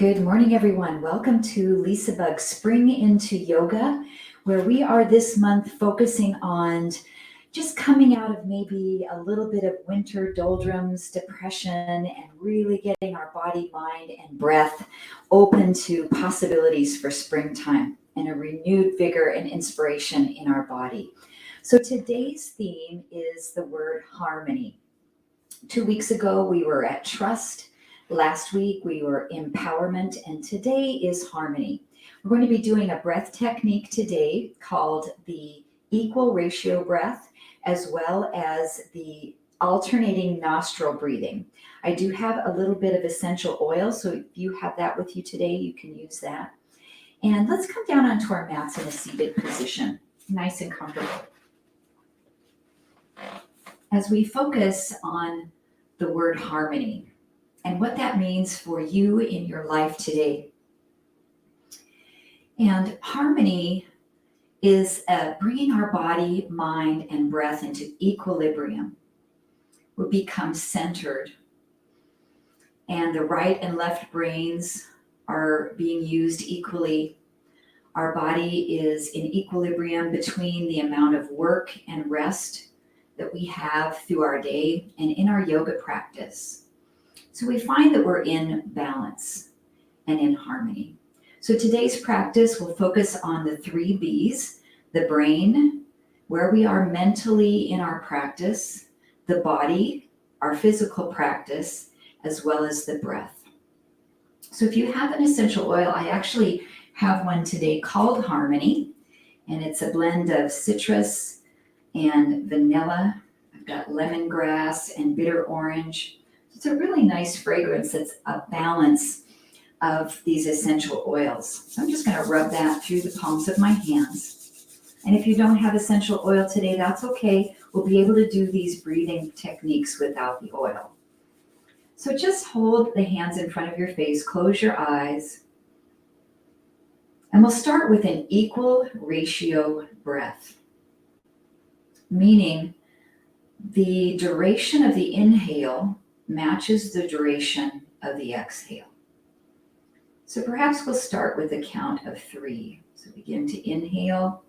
Good morning, everyone. Welcome to LisaBug Spring into Yoga, where we are this month focusing on just coming out of maybe a little bit of winter doldrums, depression, and really getting our body, mind, and breath open to possibilities for springtime and a renewed vigor and inspiration in our body. So today's theme is the word harmony. 2 weeks ago, we were at trust. Last week, we were empowerment, and today is harmony. We're going to be doing a breath technique today called the equal ratio breath, as well as the alternating nostril breathing. I do have a little bit of essential oil, so if you have that with you today, you can use that. And let's come down onto our mats in a seated position, nice and comfortable. As we focus on the word harmony, and what that means for you in your life today. And harmony is bringing our body, mind, and breath into equilibrium. We become centered, and the right and left brains are being used equally. Our body is in equilibrium between the amount of work and rest that we have through our day and in our yoga practice. So we find that we're in balance and in harmony. So today's practice will focus on the 3 B's, the brain, where we are mentally in our practice, the body, our physical practice, as well as the breath. So if you have an essential oil, I actually have one today called Harmony, and it's a blend of citrus and vanilla. I've got lemongrass and bitter orange. It's a really nice fragrance that's a balance of these essential oils. So I'm just going to rub that through the palms of my hands. And if you don't have essential oil today, that's okay. We'll be able to do these breathing techniques without the oil. So just hold the hands in front of your face, close your eyes, and we'll start with an equal ratio breath, meaning the duration of the inhale matches the duration of the exhale. So perhaps we'll start with a count of 3. So begin to inhale,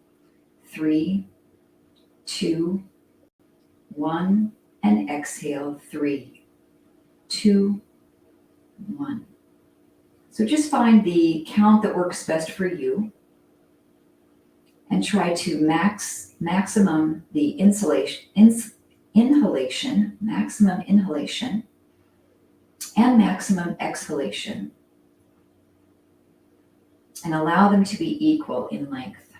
3, 2, 1, and exhale, 3, 2, 1. So just find the count that works best for you and try to maximum the maximum inhalation, and maximum exhalation, and allow them to be equal in length.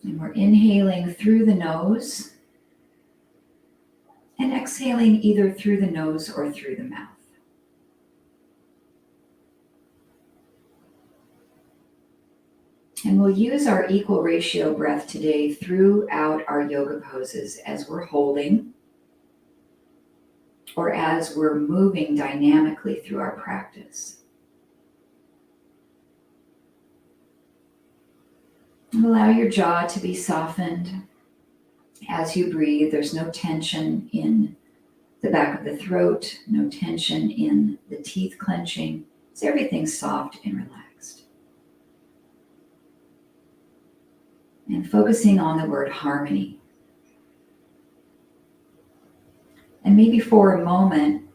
And we're inhaling through the nose and exhaling either through the nose or through the mouth. And we'll use our equal ratio breath today throughout our yoga poses as we're holding or as we're moving dynamically through our practice. And allow your jaw to be softened as you breathe. There's no tension in the back of the throat, no tension in the teeth clenching. So everything's soft and relaxed. And focusing on the word harmony. And maybe for a moment,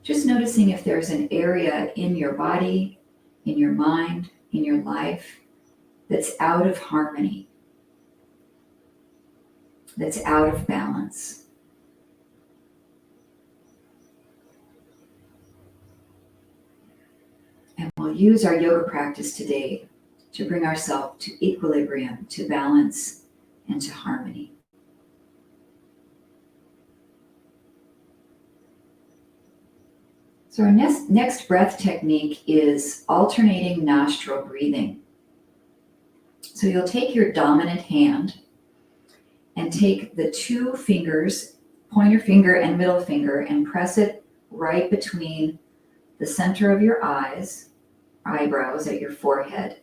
just noticing if there's an area in your body, in your mind, in your life that's out of harmony, that's out of balance. And we'll use our yoga practice today to bring ourselves to equilibrium, to balance, and to harmony. So our next breath technique is alternating nostril breathing. So you'll take your dominant hand and take the 2 fingers, pointer finger and middle finger, and press it right between the center of your eyebrows at your forehead.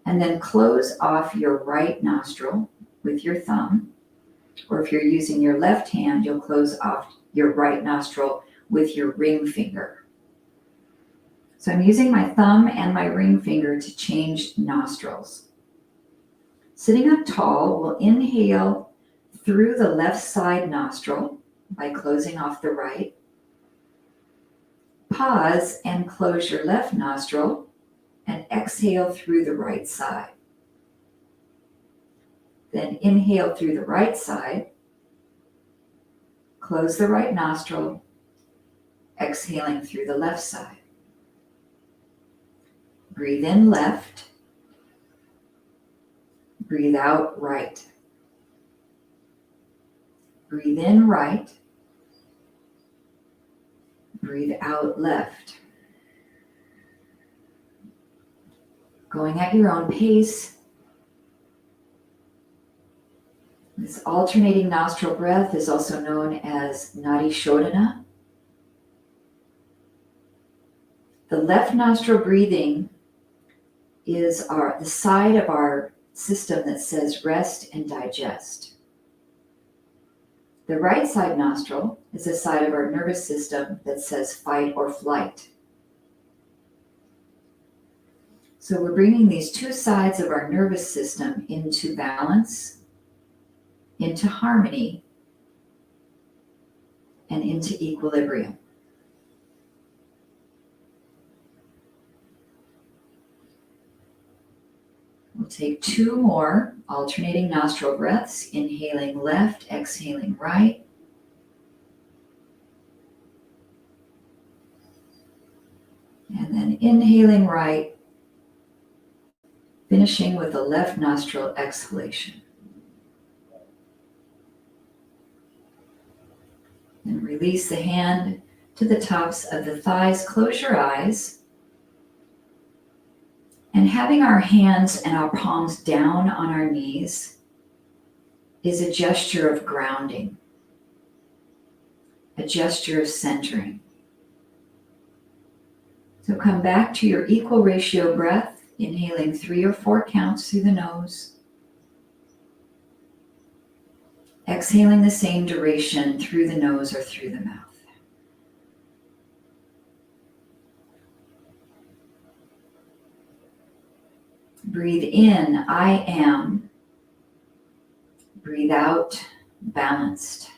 And then close off your right nostril with your thumb Or if you're using your left hand, you'll close off your right nostril with your ring finger. So I'm using my thumb and my ring finger to change nostrils. Sitting up tall, we'll inhale through the left side nostril by closing off the right. Pause and close your left nostril and exhale through the right side. Then inhale through the right side, close the right nostril, exhaling through the left side. Breathe in left, breathe out right. Breathe in right, breathe out left. Going at your own pace. This alternating nostril breath is also known as Nadi Shodhana. The left nostril breathing is the side of our system that says rest and digest. The right side nostril is the side of our nervous system that says fight or flight. So we're bringing these two sides of our nervous system into balance, into harmony, and into equilibrium. We'll take 2 more alternating nostril breaths, inhaling left, exhaling right. And then inhaling right, finishing with a left nostril exhalation. And release the hand to the tops of the thighs. Close your eyes. And having our hands and our palms down on our knees is a gesture of grounding, a gesture of centering. So come back to your equal ratio breath, inhaling 3 or 4 counts through the nose. Exhaling the same duration through the nose or through the mouth. Breathe in, I am. Breathe out, balanced.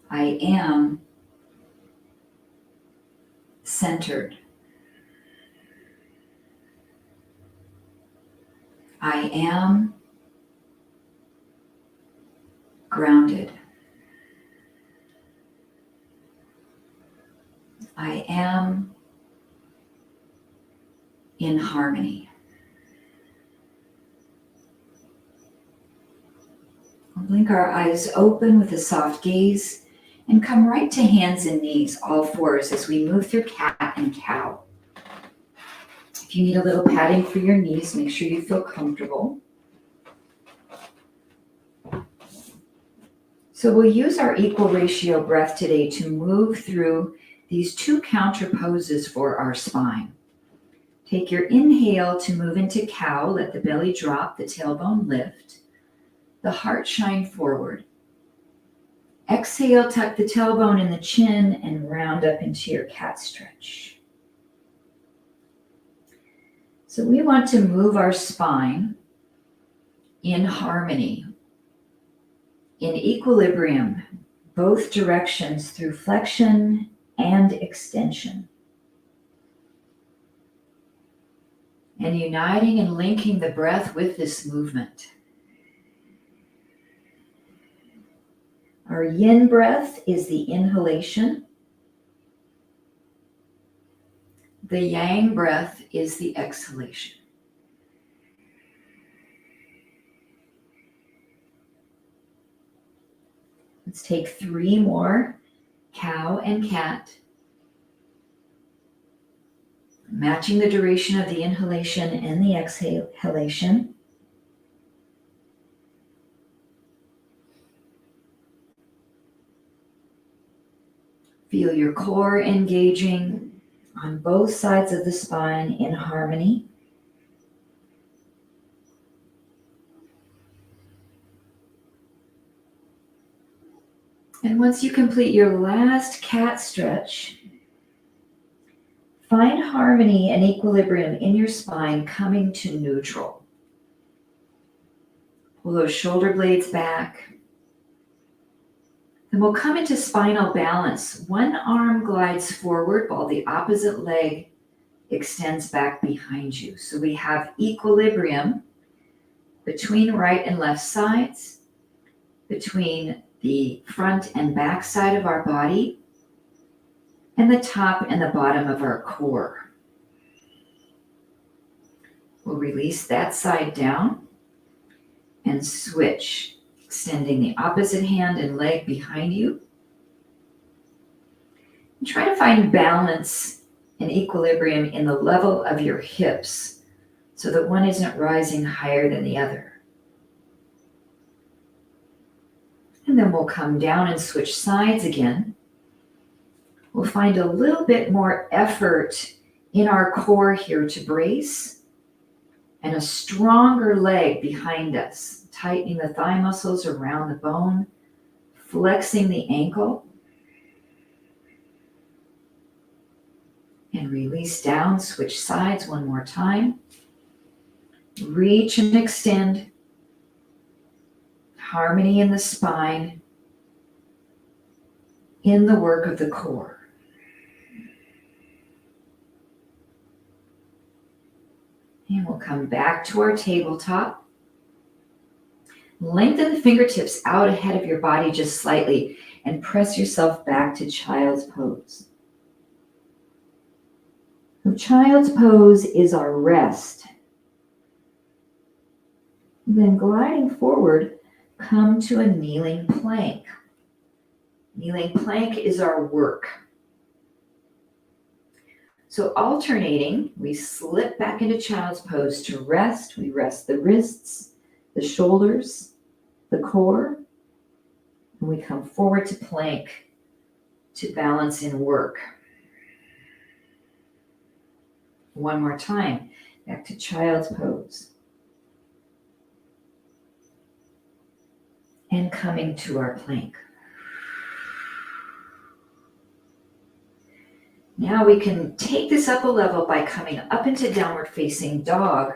I am centered. I am grounded. I am in harmony. We'll blink our eyes open with a soft gaze and come right to hands and knees, all fours, as we move through cat and cow. If you need a little padding for your knees, make sure you feel comfortable. So we'll use our equal ratio breath today to move through these 2 counter poses for our spine. Take your inhale to move into cow. Let the belly drop, the tailbone lift, the heart shine forward. Exhale, tuck the tailbone in the chin and round up into your cat stretch. So we want to move our spine in harmony, in equilibrium, both directions through flexion and extension. And uniting and linking the breath with this movement. Our yin breath is the inhalation. The yang breath is the exhalation. Let's take 3 more, cow and cat. Matching the duration of the inhalation and the exhalation. Feel your core engaging on both sides of the spine in harmony. And once you complete your last cat stretch, find harmony and equilibrium in your spine coming to neutral. Pull those shoulder blades back. Then we'll come into spinal balance. One arm glides forward while the opposite leg extends back behind you. So we have equilibrium between right and left sides, between the front and back side of our body, and the top and the bottom of our core. We'll release that side down and switch, extending the opposite hand and leg behind you. And try to find balance and equilibrium in the level of your hips so that one isn't rising higher than the other. And then we'll come down and switch sides again. We'll find a little bit more effort in our core here to brace, and a stronger leg behind us, tightening the thigh muscles around the bone, flexing the ankle, and release down, switch sides one more time. Reach and extend, harmony in the spine, in the work of the core. And we'll come back to our tabletop. Lengthen the fingertips out ahead of your body just slightly and press yourself back to child's pose. So child's pose is our rest. Then gliding forward, come to a kneeling plank. Kneeling plank is our work. So alternating, we slip back into child's pose to rest. We rest the wrists, the shoulders, the core, and we come forward to plank to balance in work. One more time, back to child's pose. And coming to our plank. Now we can take this up a level by coming up into downward facing dog.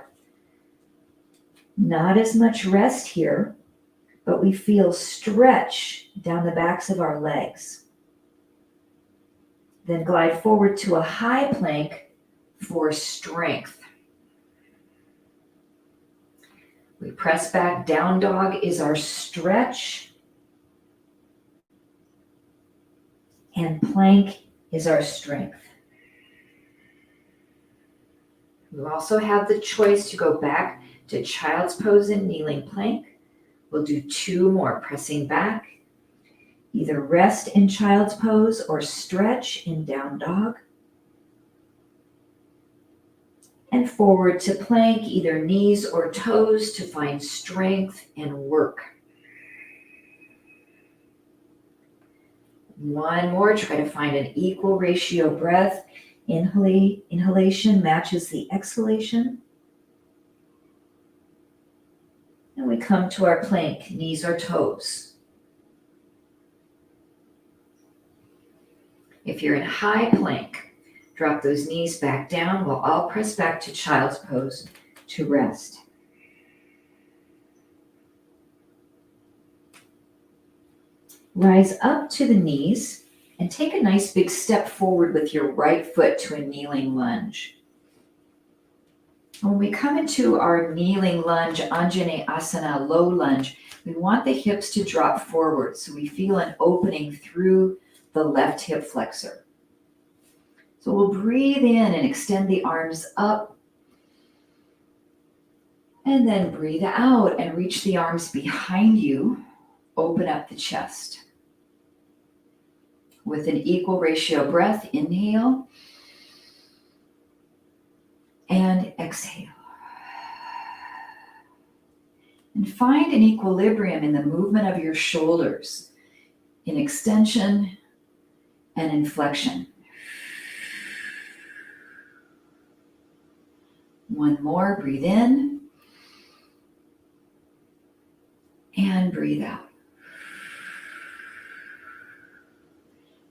Not as much rest here, but we feel stretch down the backs of our legs. Then glide forward to a high plank for strength. We press back, down dog is our stretch. And plank is our strength. We also have the choice to go back to child's pose and kneeling plank. We'll do 2 more, pressing back. Either rest in child's pose or stretch in down dog. And forward to plank, either knees or toes to find strength and work. One more, try to find an equal ratio breath. Inhalation matches the exhalation. And we come to our plank, knees or toes. If you're in high plank, drop those knees back down. We'll all press back to child's pose to rest. Rise up to the knees and take a nice big step forward with your right foot to a kneeling lunge. When we come into our kneeling lunge, Anjaneyasana, low lunge, we want the hips to drop forward so we feel an opening through the left hip flexor. So we'll breathe in and extend the arms up, and then breathe out and reach the arms behind you. Open up the chest. With an equal ratio breath, inhale and exhale. And find an equilibrium in the movement of your shoulders, in extension and in flexion. One more, breathe in and breathe out.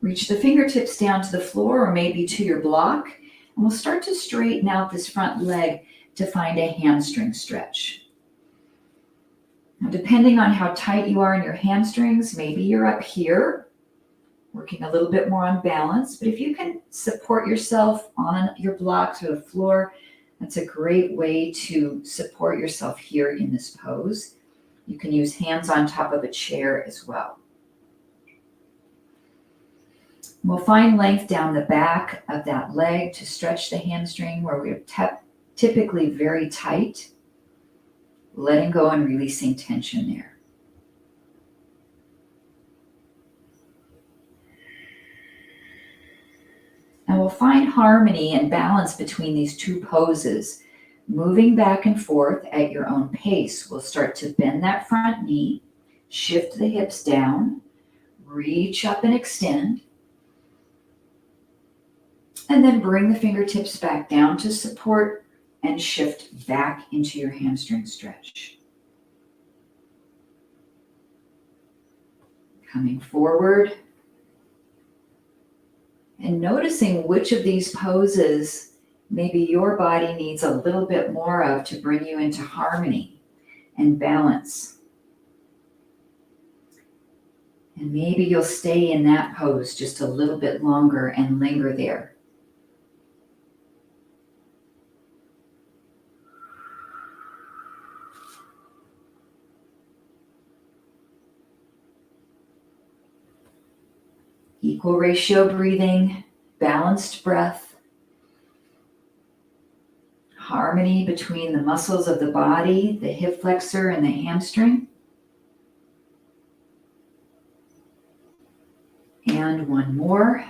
Reach the fingertips down to the floor or maybe to your block, and we'll start to straighten out this front leg to find a hamstring stretch. Now, depending on how tight you are in your hamstrings, maybe you're up here, working a little bit more on balance, but if you can support yourself on your blocks or the floor, that's a great way to support yourself here in this pose. You can use hands on top of a chair as well. We'll find length down the back of that leg to stretch the hamstring where we're typically very tight, letting go and releasing tension there. And we'll find harmony and balance between these two poses, moving back and forth at your own pace. We'll start to bend that front knee, shift the hips down, reach up and extend, and then bring the fingertips back down to support and shift back into your hamstring stretch. Coming forward and noticing which of these poses maybe your body needs a little bit more of to bring you into harmony and balance. And maybe you'll stay in that pose just a little bit longer and linger there. Equal ratio breathing, balanced breath, harmony between the muscles of the body, the hip flexor and the hamstring. And one more.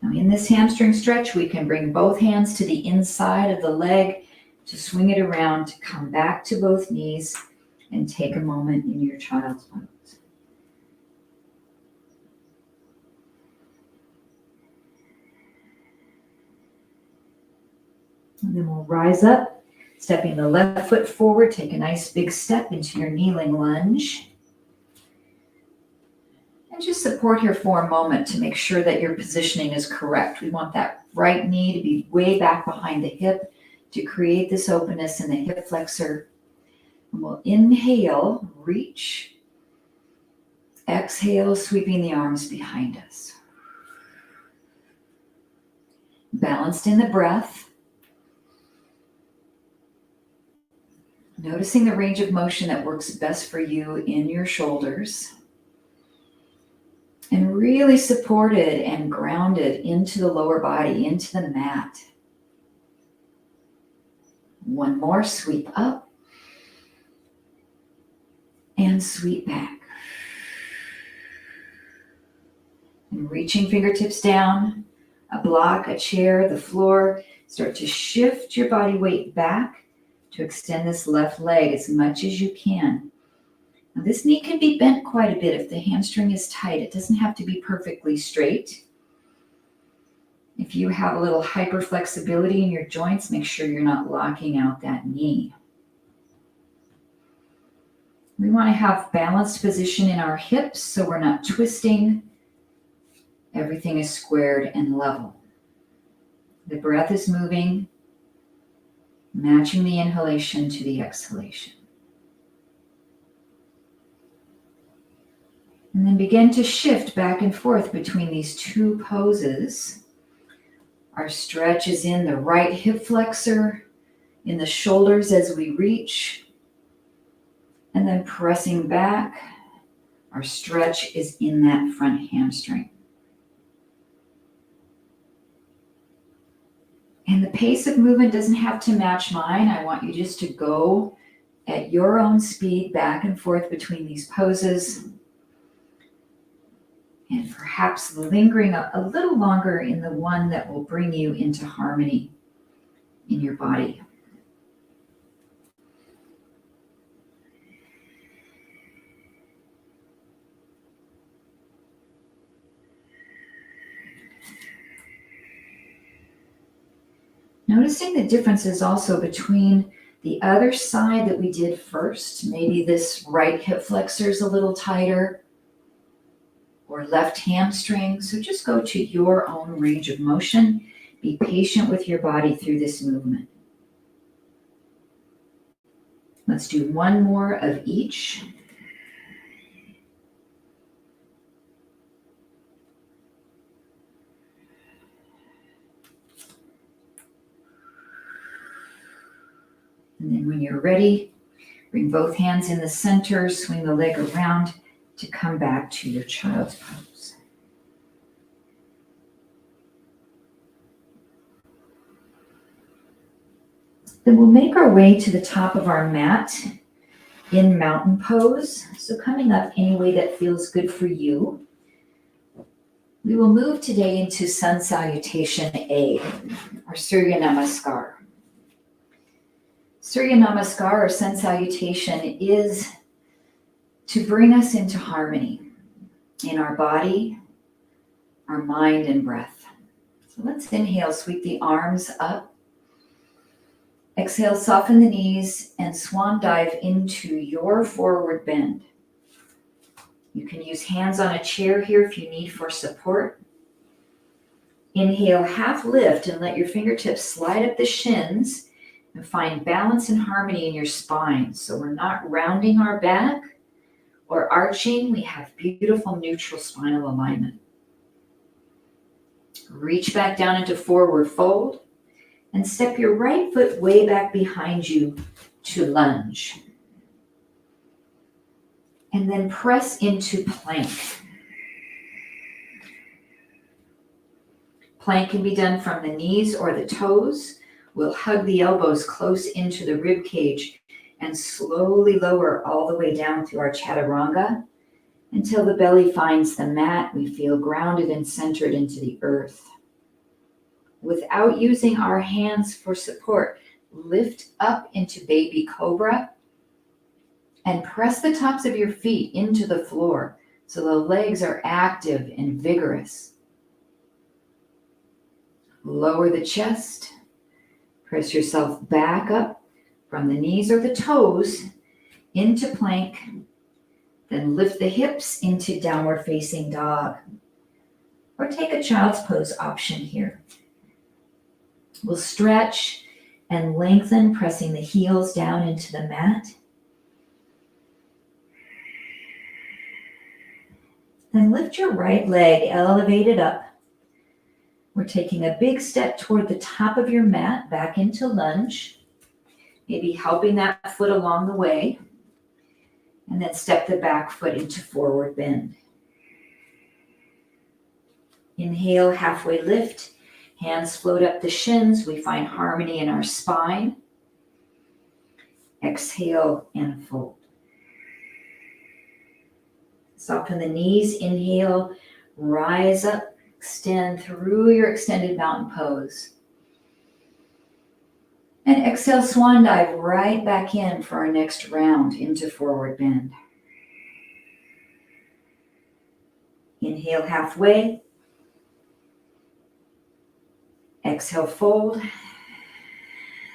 Now in this hamstring stretch, we can bring both hands to the inside of the leg to swing it around, to come back to both knees and take a moment in your child's pose. And then we'll rise up, stepping the left foot forward, take a nice big step into your kneeling lunge. And just support here for a moment to make sure that your positioning is correct. We want that right knee to be way back behind the hip to create this openness in the hip flexor. And we'll inhale, reach. Exhale, sweeping the arms behind us. Balanced in the breath. Noticing the range of motion that works best for you in your shoulders. And really supported and grounded into the lower body, into the mat. One more, sweep up. And sweep back. And reaching fingertips down, a block, a chair, the floor. Start to shift your body weight back to extend this left leg as much as you can. Now, this knee can be bent quite a bit if the hamstring is tight. It doesn't have to be perfectly straight. If you have a little hyperflexibility in your joints, make sure you're not locking out that knee. We want to have balanced position in our hips so we're not twisting. Everything is squared and level. The breath is moving, matching the inhalation to the exhalation. And then begin to shift back and forth between these two poses. Our stretch is in the right hip flexor, in the shoulders as we reach, and then pressing back. Our stretch is in that front hamstring. And the pace of movement doesn't have to match mine. I want you just to go at your own speed back and forth between these poses. And perhaps lingering a little longer in the one that will bring you into harmony in your body. Noticing the differences also between the other side that we did first. Maybe this right hip flexor is a little tighter, or left hamstring. So just go to your own range of motion. Be patient with your body through this movement. Let's do one more of each. And then when you're ready, bring both hands in the center, swing the leg around to come back to your child's pose. Then we'll make our way to the top of our mat in mountain pose. So coming up any way that feels good for you. We will move today into Sun Salutation A, or Surya Namaskar. Surya Namaskar or Sun Salutation is to bring us into harmony in our body, our mind, and breath. So let's inhale, sweep the arms up. Exhale, soften the knees and swan dive into your forward bend. You can use hands on a chair here if you need for support. Inhale, half lift and let your fingertips slide up the shins and find balance and harmony in your spine. So we're not rounding our back or arching. We have beautiful neutral spinal alignment. Reach back down into forward fold and step your right foot way back behind you to lunge. And then press into plank. Plank can be done from the knees or the toes. We'll hug the elbows close into the rib cage and slowly lower all the way down through our chaturanga until the belly finds the mat. We feel grounded and centered into the earth. Without using our hands for support, lift up into baby cobra and press the tops of your feet into the floor so the legs are active and vigorous. Lower the chest. Press yourself back up from the knees or the toes into plank. Then lift the hips into downward facing dog. Or take a child's pose option here. We'll stretch and lengthen, pressing the heels down into the mat. Then lift your right leg, elevate it up. We're taking a big step toward the top of your mat, back into lunge. Maybe helping that foot along the way. And then step the back foot into forward bend. Inhale, halfway lift. Hands float up the shins. We find harmony in our spine. Exhale and fold. Soften the knees. Inhale, rise up. Extend through your extended mountain pose. And exhale, swan dive right back in for our next round into forward bend. Inhale halfway. Exhale, fold.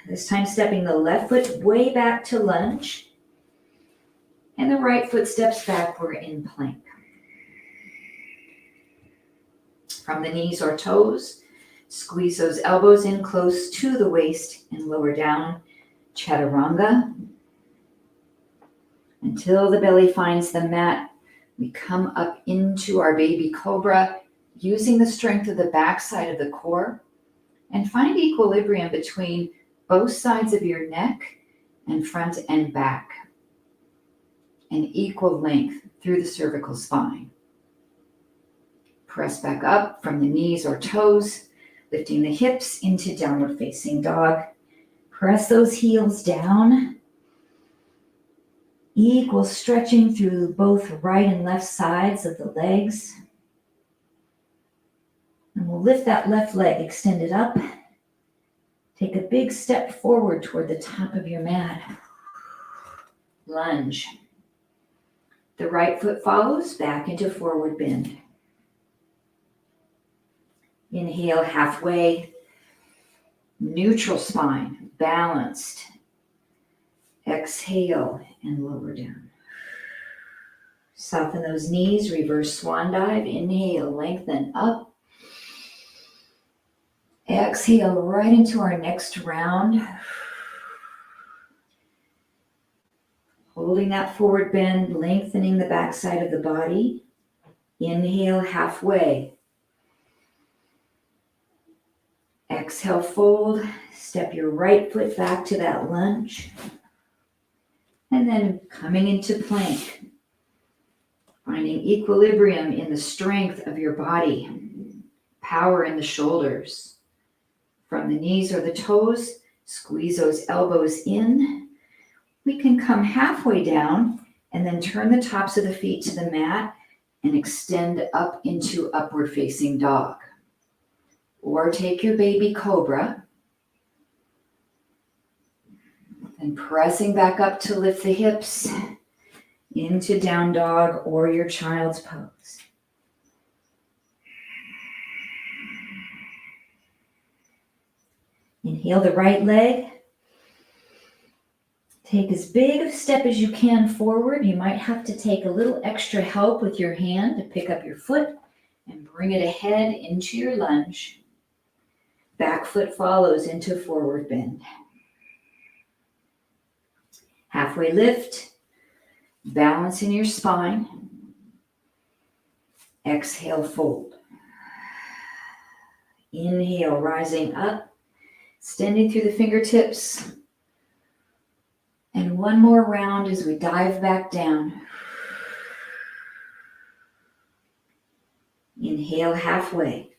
This time stepping the left foot way back to lunge. And the right foot steps backward in plank. From the knees or toes, squeeze those elbows in close to the waist and lower down, chaturanga. Until the belly finds the mat, we come up into our baby cobra, using the strength of the backside of the core, and find equilibrium between both sides of your neck and front and back, and equal length through the cervical spine. Press back up from the knees or toes, lifting the hips into downward facing dog. Press those heels down. Equal stretching through both right and left sides of the legs. And we'll lift that left leg, extend it up. Take a big step forward toward the top of your mat. Lunge. The right foot follows back into forward bend. Inhale halfway. Neutral spine, balanced. Exhale and lower down. Soften those knees, reverse swan dive. Inhale, lengthen up. Exhale right into our next round. Holding that forward bend, lengthening the backside of the body. Inhale halfway. Exhale, fold. Step your right foot back to that lunge. And then coming into plank. Finding equilibrium in the strength of your body. Power in the shoulders. From the knees or the toes, squeeze those elbows in. We can come halfway down and then turn the tops of the feet to the mat and extend up into upward facing dog. Or take your baby cobra and pressing back up to lift the hips into down dog or your child's pose. Inhale the right leg. Take as big a step as you can forward. You might have to take a little extra help with your hand to pick up your foot and bring it ahead into your lunge. Back foot follows into forward bend. Halfway lift, balance in your spine. Exhale, fold. Inhale, rising up, extending through the fingertips. And one more round as we dive back down. Inhale halfway.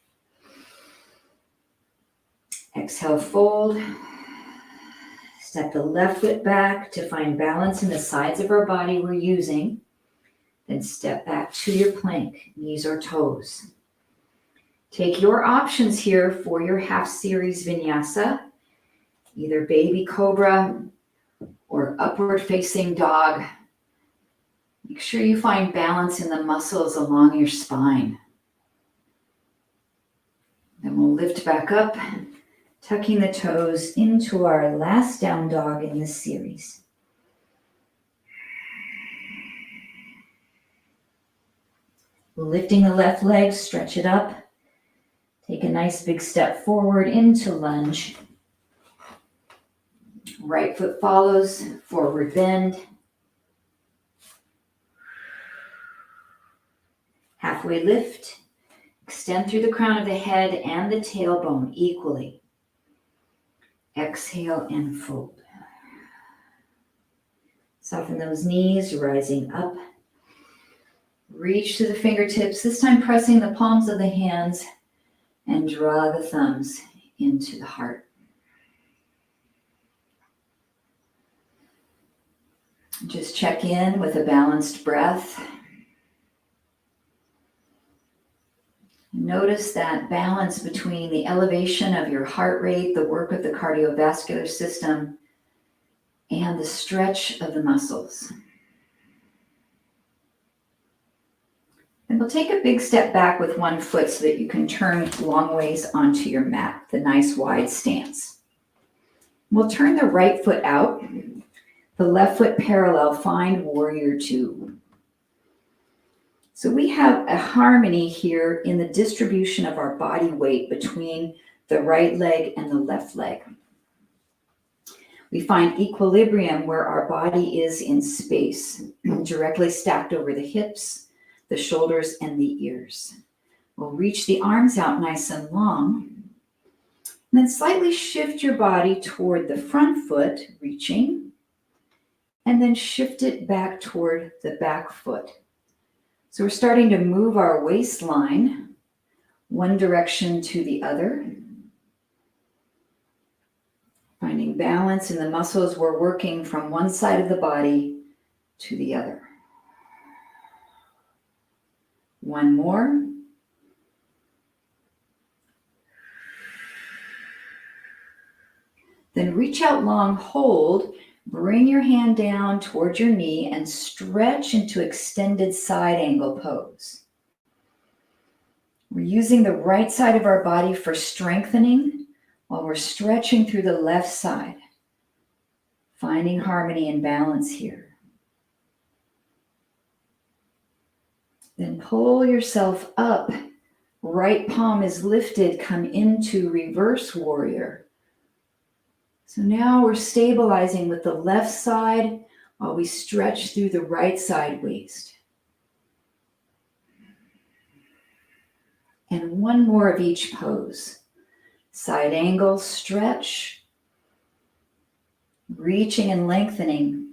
Exhale, fold. Step the left foot back to find balance in the sides of our body we're using. Then step back to your plank, knees or toes. Take your options here for your half series vinyasa, either baby cobra or upward facing dog. Make sure you find balance in the muscles along your spine. Then we'll lift back up, tucking the toes into our last down dog in this series. Lifting the left leg, stretch it up. Take a nice big step forward into lunge. Right foot follows, forward bend. Halfway lift. Extend through the crown of the head and the tailbone equally. Exhale and fold. Soften those knees, rising up. Reach to the fingertips, this time pressing the palms of the hands and draw the thumbs into the heart. Just check in with a balanced breath. Notice that balance between the elevation of your heart rate, the work of the cardiovascular system, and the stretch of the muscles. And we'll take a big step back with one foot so that you can turn long ways onto your mat, the nice wide stance. We'll turn the right foot out, the left foot parallel, find warrior two. So we have a harmony here in the distribution of our body weight between the right leg and the left leg. We find equilibrium where our body is in space, directly stacked over the hips, the shoulders, and the ears. We'll reach the arms out nice and long. And then slightly shift your body toward the front foot, reaching, and then shift it back toward the back foot. So we're starting to move our waistline one direction to the other. Finding balance in the muscles we're working from one side of the body to the other. One more. Then reach out long, hold, bring your hand down towards your knee and stretch into extended side angle pose. We're using the right side of our body for strengthening while we're stretching through the left side, finding harmony and balance here. Then pull yourself up. Right palm is lifted. Come into reverse warrior. So now we're stabilizing with the left side while we stretch through the right side waist. And one more of each pose. Side angle, stretch, reaching and lengthening.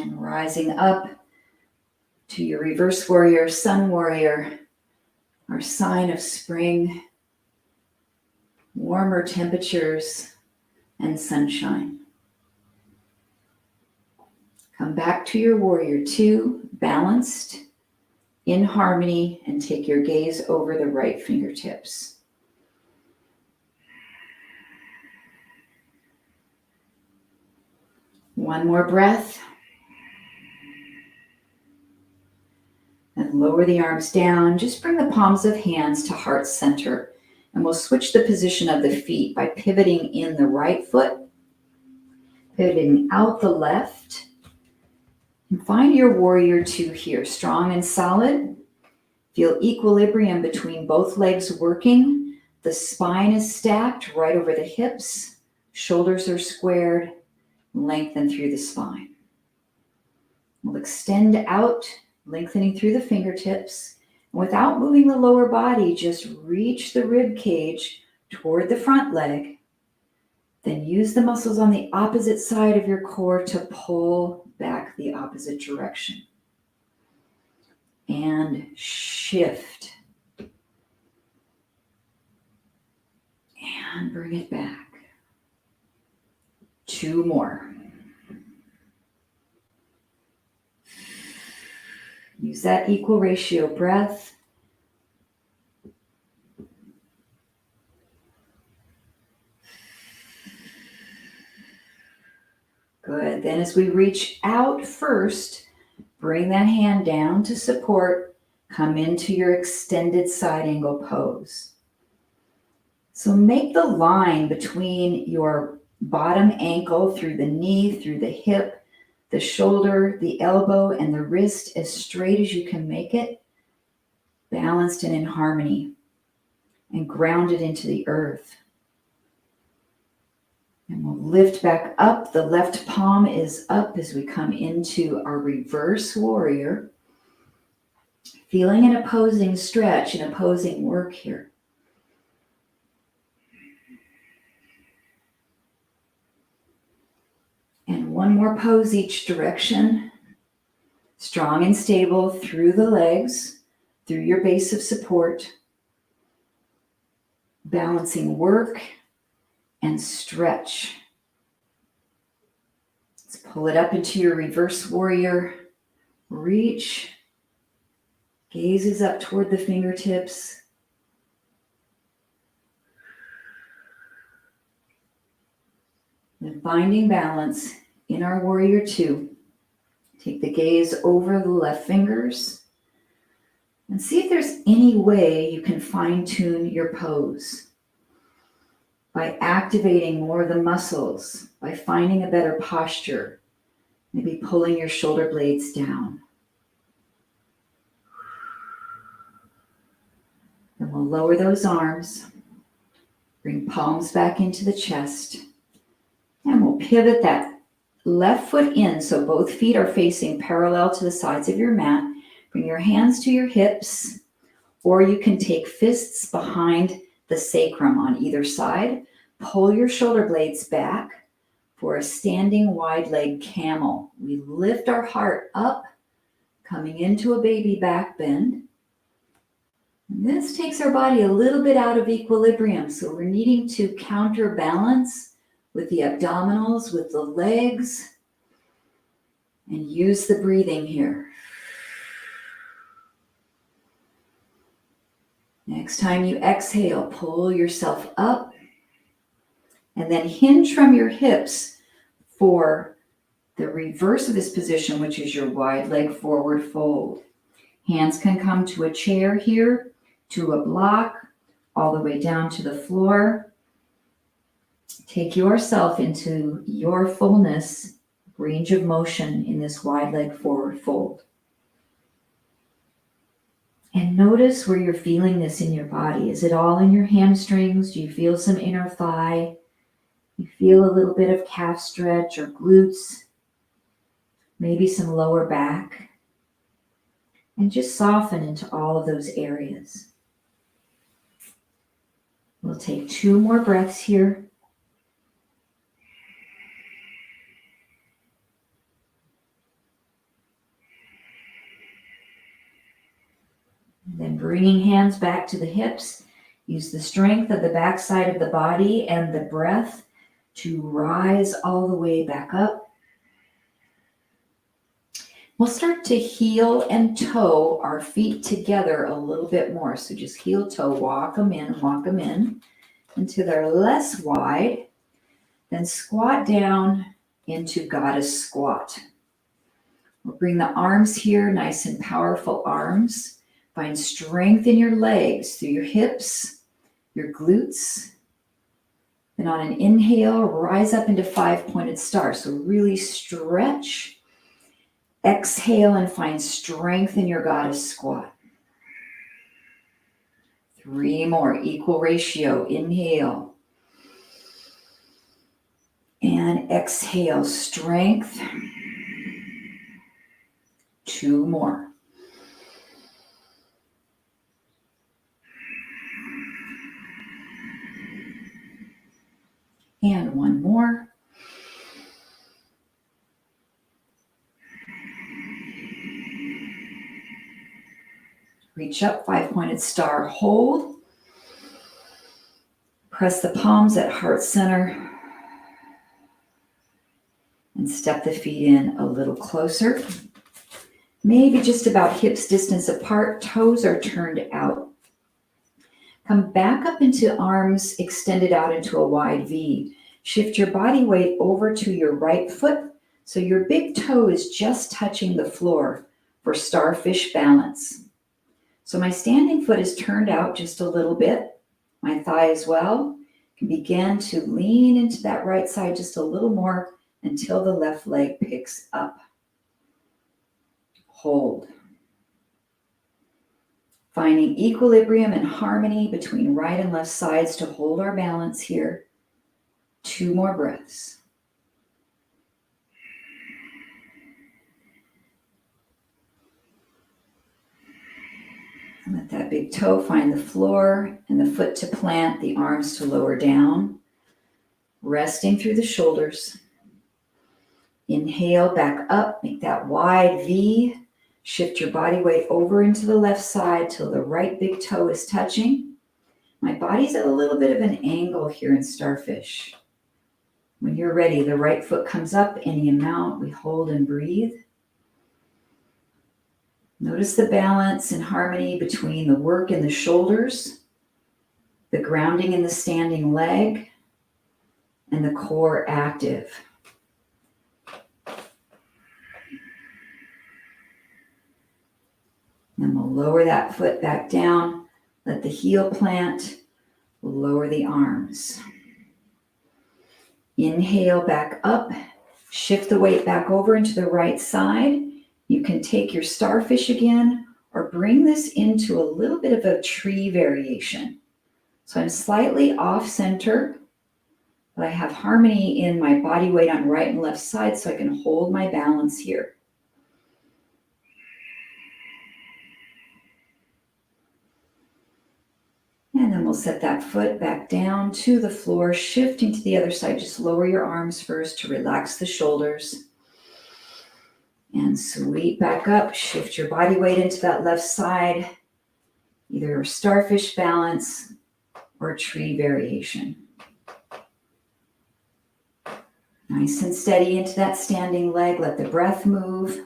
And rising up to your reverse warrior, sun warrior, our sign of spring, warmer temperatures, and sunshine. Come back to your warrior two, balanced, in harmony, and take your gaze over the right fingertips. One more breath. And lower the arms down. Just bring the palms of hands to heart center. And we'll switch the position of the feet by pivoting in the right foot, pivoting out the left. And find your warrior two here, strong and solid. Feel equilibrium between both legs working. The spine is stacked right over the hips. Shoulders are squared. Lengthen through the spine. We'll extend out, lengthening through the fingertips. And without moving the lower body, just reach the rib cage toward the front leg. Then use the muscles on the opposite side of your core to pull back the opposite direction. And shift. And bring it back. Two more. Use that equal ratio breath. Good. Then as we reach out first, bring that hand down to support. Come into your extended side angle pose. So make the line between your bottom ankle through the knee, through the hip, the shoulder, the elbow, and the wrist as straight as you can make it, balanced and in harmony, and grounded into the earth. And we'll lift back up. The left palm is up as we come into our reverse warrior. Feeling an opposing stretch, an opposing work here. And one more pose each direction. Strong and stable through the legs, through your base of support. Balancing work and stretch. Let's pull it up into your reverse warrior. Reach. Gazes up toward the fingertips. And finding balance in our warrior two. Take the gaze over the left fingers and see if there's any way you can fine-tune your pose by activating more of the muscles, by finding a better posture, maybe pulling your shoulder blades down. Then we'll lower those arms, bring palms back into the chest, and we'll pivot that left foot in so both feet are facing parallel to the sides of your mat. Bring your hands to your hips, or you can take fists behind the sacrum on either side. Pull your shoulder blades back for a standing wide leg camel. We lift our heart up, coming into a baby back bend. And this takes our body a little bit out of equilibrium, so we're needing to counterbalance with the abdominals, with the legs, and use the breathing here. Next time you exhale, pull yourself up and then hinge from your hips for the reverse of this position, which is your wide leg forward fold. Hands can come to a chair here, to a block, all the way down to the floor. Take yourself into your fullness, range of motion in this wide leg forward fold. And notice where you're feeling this in your body. Is it all in your hamstrings? Do you feel some inner thigh? You feel a little bit of calf stretch or glutes, maybe some lower back. And just soften into all of those areas. We'll take 2 more breaths here. And then bringing hands back to the hips. Use the strength of the backside of the body and the breath to rise all the way back up. We'll start to heel and toe our feet together a little bit more. So just heel toe, walk them in until they're less wide. Then squat down into goddess squat. We'll bring the arms here, nice and powerful arms. Find strength in your legs through your hips, your glutes. Then on an inhale, rise up into 5-pointed star. So really stretch. Exhale and find strength in your goddess squat. 3 more, equal ratio. Inhale. And exhale, strength. 2 more. And 1 more. Reach up, 5-pointed star, hold. Press the palms at heart center. And step the feet in a little closer. Maybe just about hips distance apart, toes are turned out. Come back up into arms extended out into a wide V. Shift your body weight over to your right foot so your big toe is just touching the floor for starfish balance. So my standing foot is turned out just a little bit. My thigh as well. Can begin to lean into that right side just a little more until the left leg picks up. Hold. Finding equilibrium and harmony between right and left sides to hold our balance here. 2 more breaths. Let that big toe find the floor and the foot to plant, the arms to lower down. Resting through the shoulders. Inhale back up, make that wide V. Shift your body weight over into the left side till the right big toe is touching. My body's at a little bit of an angle here in starfish. When you're ready, the right foot comes up any amount. We hold and breathe. Notice the balance and harmony between the work in the shoulders, the grounding in the standing leg, and the core active. Then we'll lower that foot back down, let the heel plant, lower the arms. Inhale back up, shift the weight back over into the right side. You can take your starfish again or bring this into a little bit of a tree variation. So I'm slightly off center, but I have harmony in my body weight on right and left side so I can hold my balance here. And then we'll set that foot back down to the floor, shifting to the other side. Just lower your arms first to relax the shoulders. And sweep back up, shift your body weight into that left side, either a starfish balance or a tree variation. Nice and steady into that standing leg, let the breath move.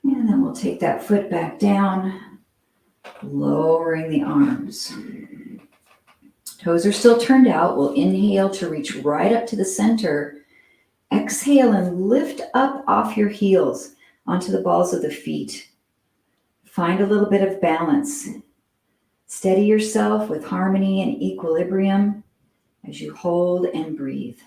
And then we'll take that foot back down, lowering the arms. Toes are still turned out. We'll inhale to reach right up to the center Exhale and lift up off your heels onto the balls of the feet. Find a little bit of balance. Steady yourself with harmony and equilibrium as you hold and breathe.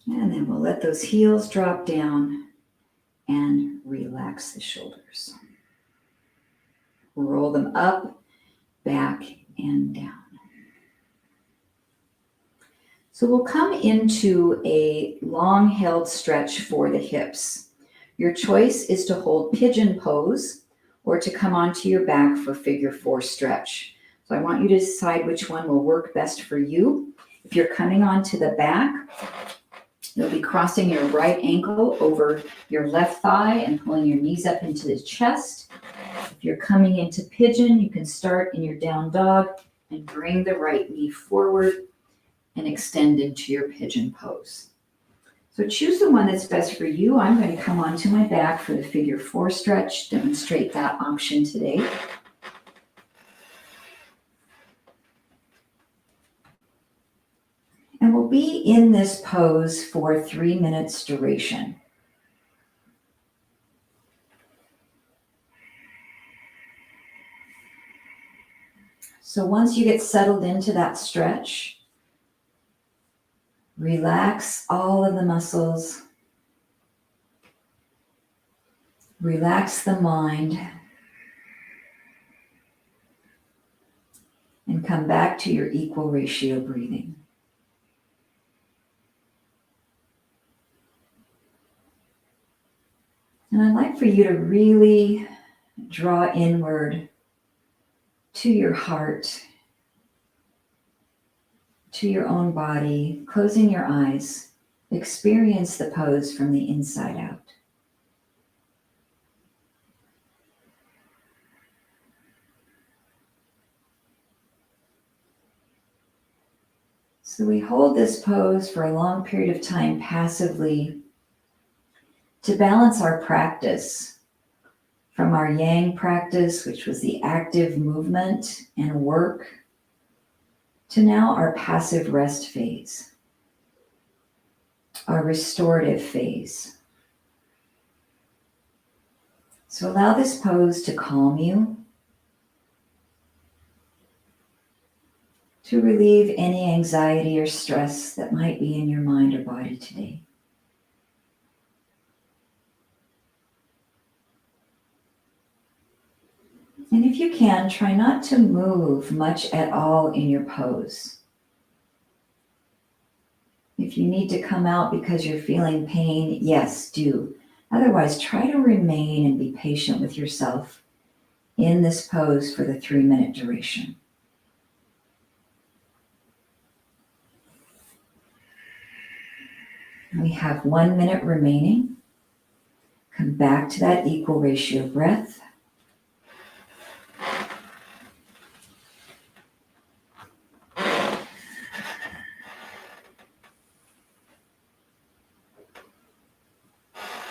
And then we'll let those heels drop down and relax the shoulders. Roll them up, back, and down. So we'll come into a long-held stretch for the hips. Your choice is to hold pigeon pose or to come onto your back for figure 4 stretch. So I want you to decide which one will work best for you. If you're coming onto the back, you'll be crossing your right ankle over your left thigh and pulling your knees up into the chest. If you're coming into pigeon, you can start in your down dog and bring the right knee forward and extend into your pigeon pose. So choose the one that's best for you. I'm going to come onto my back for the figure 4 stretch, demonstrate that option today. And we'll be in this pose for 3 minutes duration. So once you get settled into that stretch, relax all of the muscles, relax the mind, and come back to your equal ratio breathing. And I'd like for you to really draw inward to your heart, to your own body, closing your eyes. Experience the pose from the inside out. So we hold this pose for a long period of time passively to balance our practice from our yang practice, which was the active movement and work, to now our passive rest phase, our restorative phase. So allow this pose to calm you, to relieve any anxiety or stress that might be in your mind or body today. And if you can, try not to move much at all in your pose. If you need to come out because you're feeling pain, yes, do. Otherwise, try to remain and be patient with yourself in this pose for the 3-minute duration. We have 1 minute remaining. Come back to that equal ratio breath.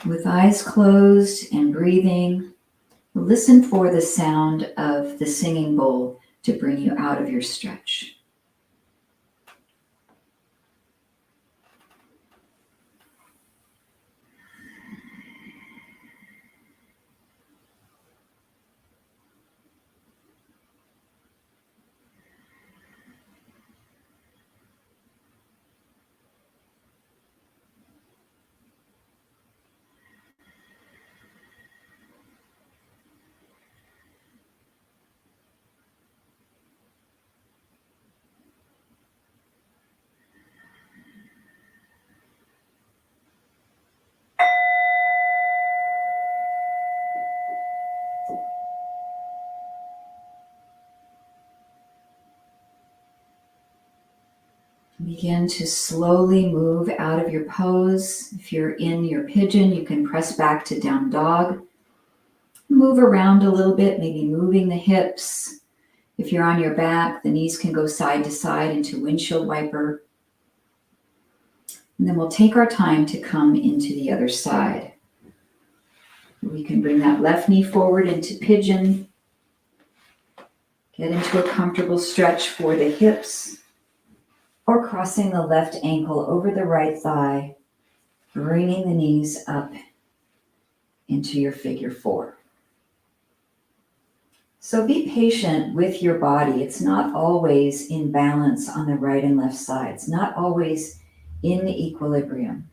With eyes closed and breathing, listen for the sound of the singing bowl to bring you out of your stretch. Begin to slowly move out of your pose. If you're in your pigeon, you can press back to down dog. Move around a little bit, maybe moving the hips. If you're on your back, the knees can go side to side into windshield wiper. And then we'll take our time to come into the other side. We can bring that left knee forward into pigeon. Get into a comfortable stretch for the hips, or crossing the left ankle over the right thigh, bringing the knees up into your figure four. So be patient with your body. It's not always in balance on the right and left sides, not always in equilibrium.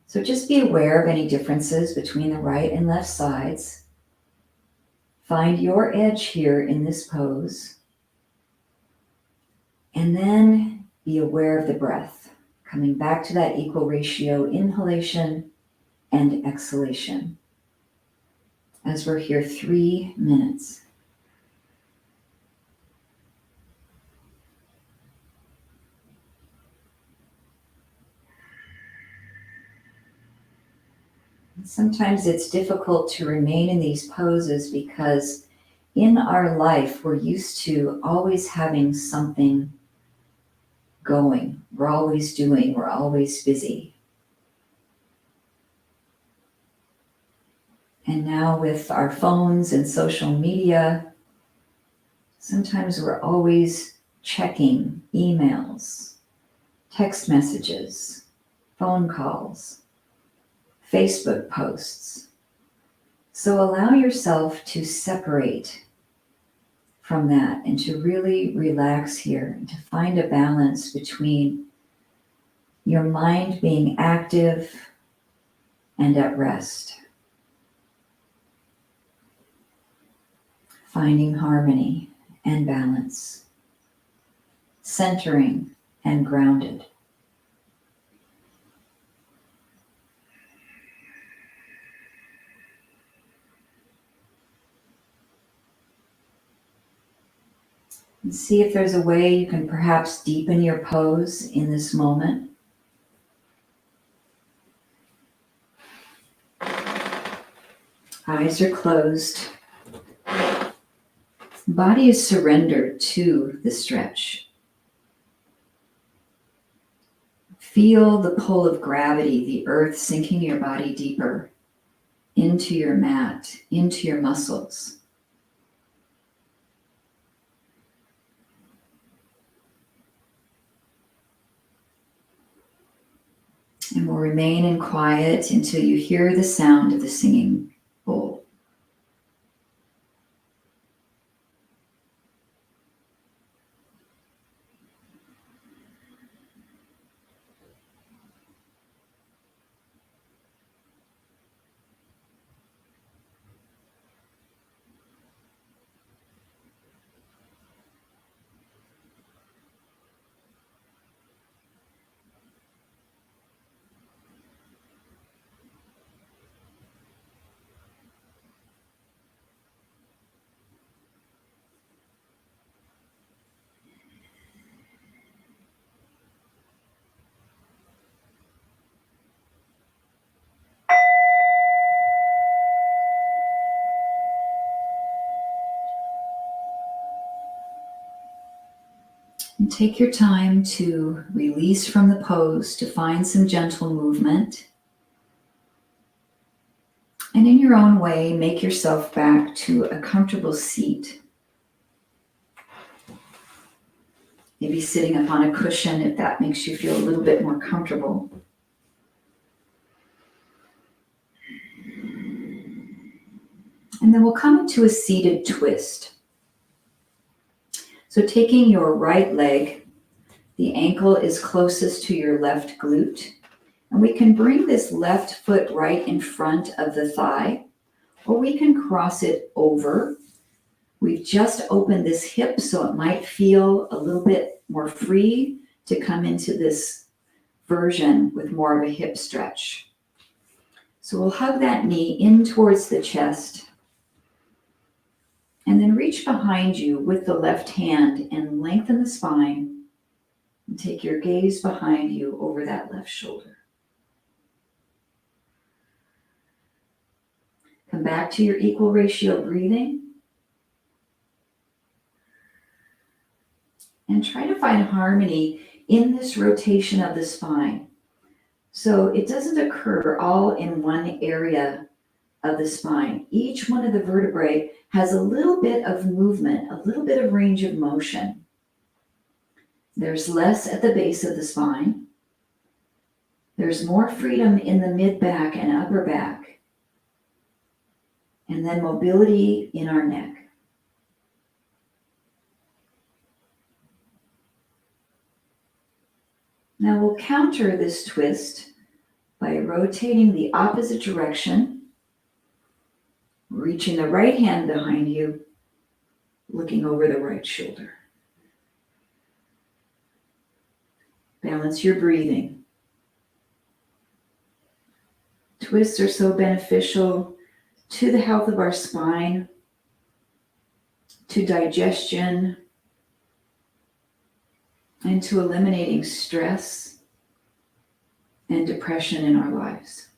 So just be aware of any differences between the right and left sides. Find your edge here in this pose. And then be aware of the breath, coming back to that equal ratio inhalation and exhalation. As we're here 3 minutes. Sometimes it's difficult to remain in these poses because in our life, we're used to always having something going. We're always doing, we're always busy. And now with our phones and social media, sometimes we're always checking emails, text messages, phone calls, Facebook posts. So allow yourself to separate from that and to really relax here and to find a balance between your mind being active and at rest. Finding harmony and balance, centering and grounded. And see if there's a way you can perhaps deepen your pose in this moment. Eyes are closed. Body is surrendered to the stretch. Feel the pull of gravity, the earth sinking your body deeper into your mat, into your muscles. And we'll remain in quiet until you hear the sound of the singing bowl. And take your time to release from the pose, to find some gentle movement. And in your own way, make yourself back to a comfortable seat. Maybe sitting up on a cushion if that makes you feel a little bit more comfortable. And then we'll come into a seated twist. So taking your right leg, the ankle is closest to your left glute. And we can bring this left foot right in front of the thigh, or we can cross it over. We've just opened this hip, so it might feel a little bit more free to come into this version with more of a hip stretch. So we'll hug that knee in towards the chest, and then reach behind you with the left hand and lengthen the spine, and take your gaze behind you over that left shoulder. Come back to your equal ratio breathing. And try to find harmony in this rotation of the spine. So it doesn't occur all in one area of the spine. Each one of the vertebrae has a little bit of movement, a little bit of range of motion. There's less at the base of the spine. There's more freedom in the mid-back and upper back. And then mobility in our neck. Now we'll counter this twist by rotating the opposite direction, reaching the right hand behind you, looking over the right shoulder. Balance your breathing. Twists are so beneficial to the health of our spine, to digestion, and to eliminating stress and depression in our lives.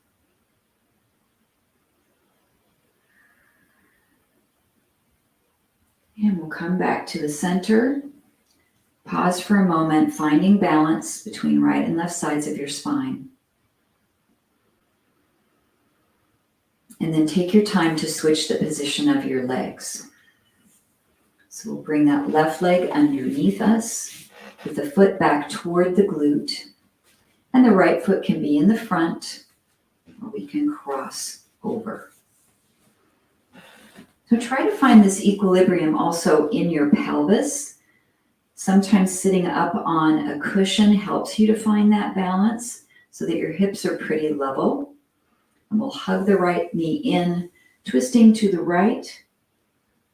And we'll come back to the center. Pause for a moment, finding balance between right and left sides of your spine. And then take your time to switch the position of your legs. So we'll bring that left leg underneath us with the foot back toward the glute. And the right foot can be in the front, or we can cross over. So try to find this equilibrium also in your pelvis. Sometimes sitting up on a cushion helps you to find that balance so that your hips are pretty level. And we'll hug the right knee in, twisting to the right.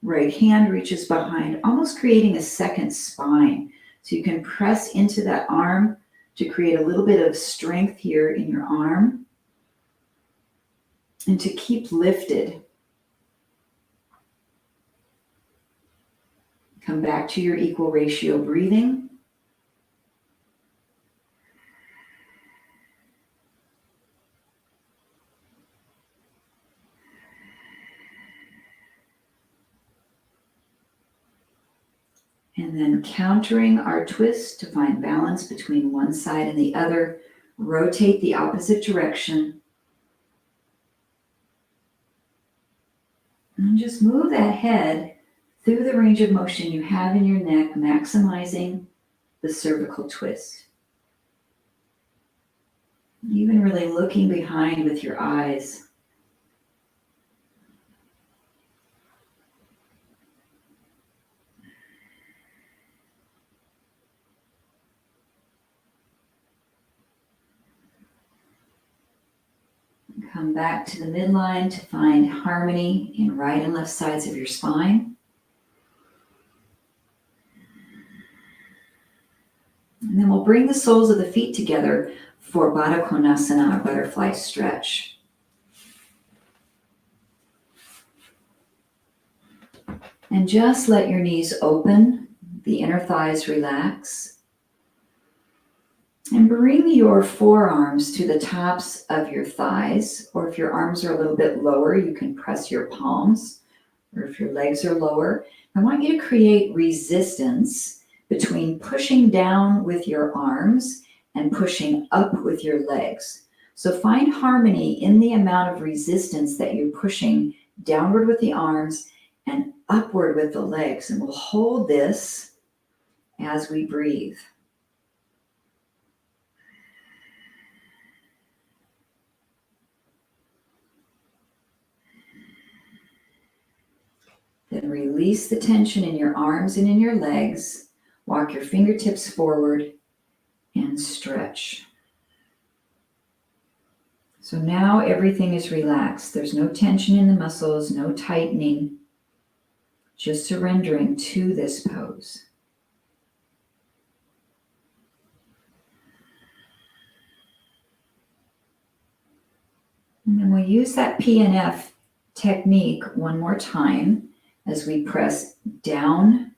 Right hand reaches behind, almost creating a second spine. So you can press into that arm to create a little bit of strength here in your arm. And to keep lifted. Come back to your equal ratio breathing. And then countering our twist to find balance between one side and the other. Rotate the opposite direction. And just move that head through the range of motion you have in your neck, maximizing the cervical twist. Even really looking behind with your eyes. Come back to the midline to find harmony in right and left sides of your spine. And then we'll bring the soles of the feet together for Baddha Konasana, or butterfly stretch. And just let your knees open, the inner thighs relax. And bring your forearms to the tops of your thighs, or if your arms are a little bit lower, you can press your palms, or if your legs are lower. I want you to create resistance between pushing down with your arms and pushing up with your legs. So find harmony in the amount of resistance that you're pushing downward with the arms and upward with the legs. And we'll hold this as we breathe. Then release the tension in your arms and in your legs. Walk your fingertips forward and stretch. So now everything is relaxed. There's no tension in the muscles, no tightening, just surrendering to this pose. And then we'll use that PNF technique one more time as we press down,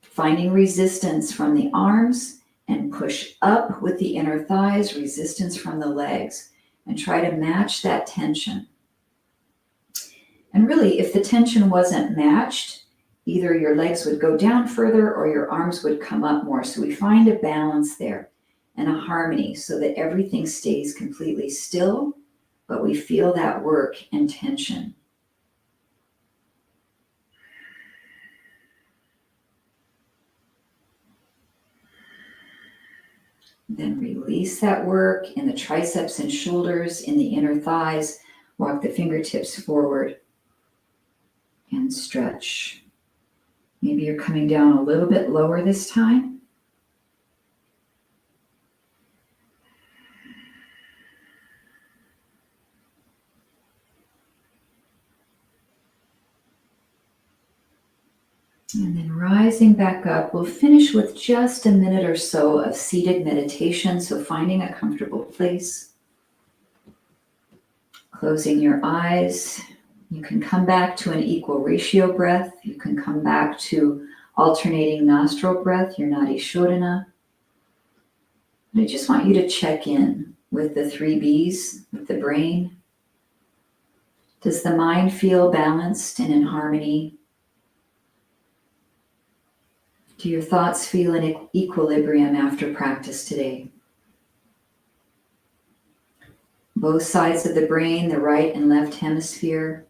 finding resistance from the arms, and push up with the inner thighs, resistance from the legs, and try to match that tension. And really, if the tension wasn't matched, either your legs would go down further or your arms would come up more. So we find a balance there and a harmony so that everything stays completely still but we feel that work and tension. Then release that work in the triceps and shoulders, in the inner thighs. Walk the fingertips forward and stretch. Maybe you're coming down a little bit lower this time. And then rising back up, we'll finish with just a minute or so of seated meditation. So finding a comfortable place. Closing your eyes. You can come back to an equal ratio breath. You can come back to alternating nostril breath, your Nadi Shodhana. And I just want you to check in with the 3 Bs, with the brain. Does the mind feel balanced and in harmony? Do your thoughts feel in equilibrium after practice today? Both sides of the brain, the right and left hemisphere,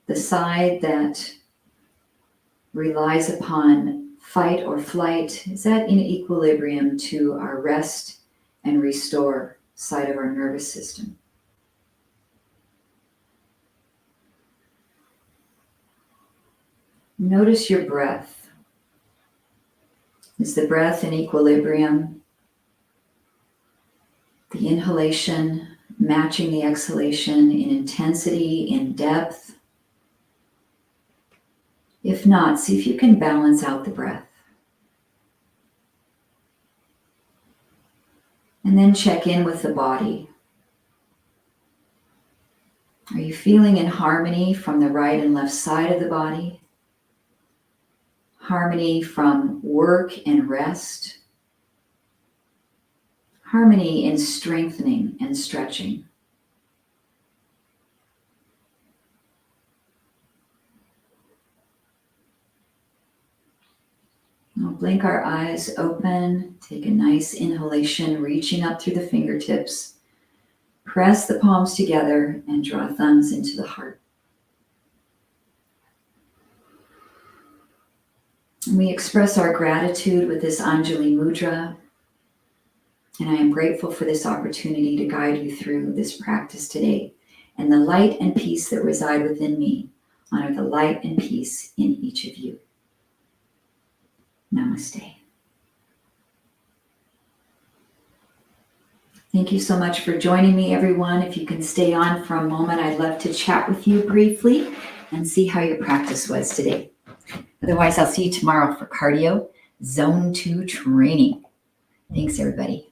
the side that relies upon fight or flight, is that in equilibrium to our rest and restore side of our nervous system? Notice your breath. Is the breath in equilibrium? The inhalation matching the exhalation in intensity, in depth? If not, see if you can balance out the breath. And then check in with the body. Are you feeling in harmony from the right and left side of the body? Harmony from work and rest. Harmony in strengthening and stretching. We'll blink our eyes open, take a nice inhalation, reaching up through the fingertips. Press the palms together and draw thumbs into the heart. And we express our gratitude with this Anjali Mudra. And I am grateful for this opportunity to guide you through this practice today. And the light and peace that reside within me, honor the light and peace in each of you. Namaste. Thank you so much for joining me, everyone. If you can stay on for a moment, I'd love to chat with you briefly and see how your practice was today. Otherwise, I'll see you tomorrow for cardio zone 2 training. Thanks, everybody.